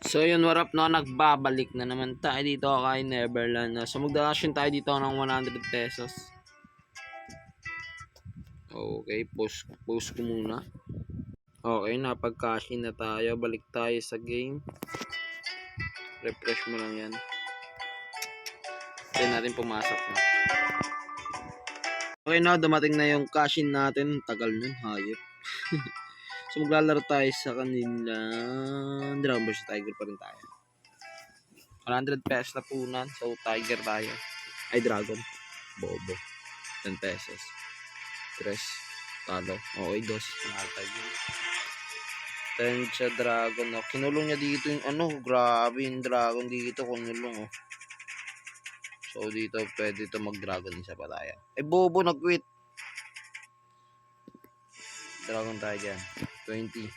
So yun, warap no, nagbabalik na naman tayo dito kay Neverland. So mag-donation tayo dito ng 100 pesos. Okay, post ko muna. Okay, napag-cashin na tayo. Balik tayo sa game. Refresh mo lang yan. Hindi natin pumasok na. Okay na, dumating na yung cashin natin. Tagal nun, hayop. So maglalaro tayo sa kanila. Dragon vs Tiger pa rin tayo. 100 pesos na punan. So Tiger tayo. Ay, Dragon. Bobo. 10 pesos. 3. Talo. Okay, 2. Nakatag yun. 10 sa Dragon. Oh. Kinulong niya dito yung ano. Grabe yung Dragon dito. Kinulong oh. So dito pwede ito mag-Dragon. Isa pa tayo. Ay, bobo. Nag-quit. Dragon tayo dyan. 20.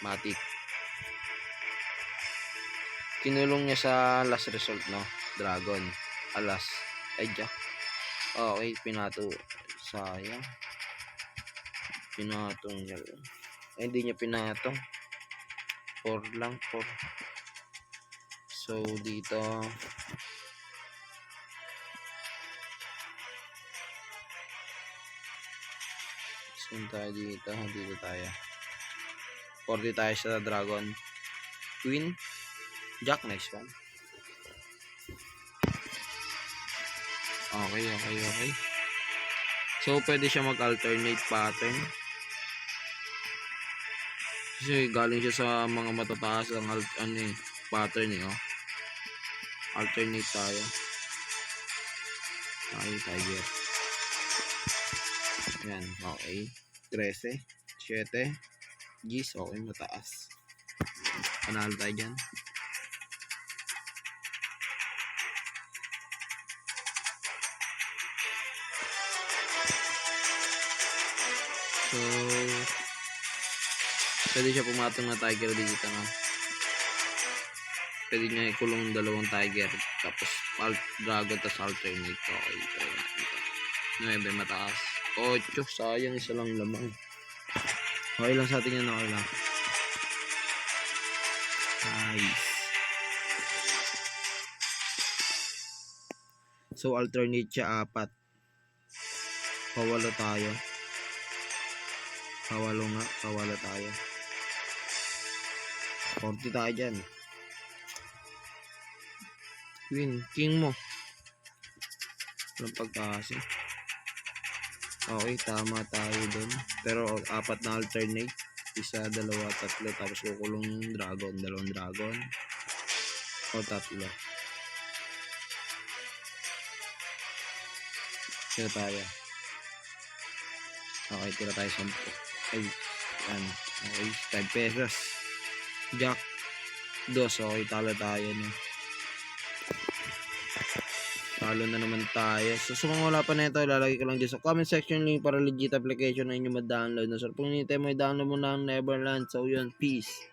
Matic. Kinulong niya sa last result, no? Dragon. Alas. Ay, Jack. Okay, pinato. Sayang. Pinatong niya. Ay, hindi niya pinatong. 4 lang. 4. So, dito. Saan tayo dito? Dito tayo. 40 tayo sa Dragon. Queen. Jack, next one. Okay. So, pwede siya mag-alternate pattern. Kasi galing siya sa mga matataas ang pattern eh, oh. Alternate tayo. Tiger. Yan, okay. 13, 7, G's, okay, mataas. Panalo tayo dyan. So, pwede siya pumatong na Tiger dito, no? Pwede niya ikulong dalawang Tiger, tapos Dragon, tapos alternate. Okay, try natin ito. 9, mataas. 8, sayang, isa lang lamang. Okay lang sa atin yan, okay lang. Nice. So, alternate siya 4. Pawalo tayo. Pawalo tayo. 40 tayo dyan. Queen, king mo. Walang pagkasi. Okay, tama tayo dun. Pero 4 na alternate. 1, 2, 3. Tapos kukulong yung Dragon. 2 Dragon. O 3. Tira tayo. Okay, tira tayo 10. Ay, yan. Okay, 5 pesos. Jack. 2. Okay, talo tayo, no? Talo na naman tayo. So, sa mga wala pa na ito, ilalagay ko lang dyan sa comment section link para legit application na inyo ma-download. So, kung hinihintay mo i-download mo ng Neverland. So, yun. Peace.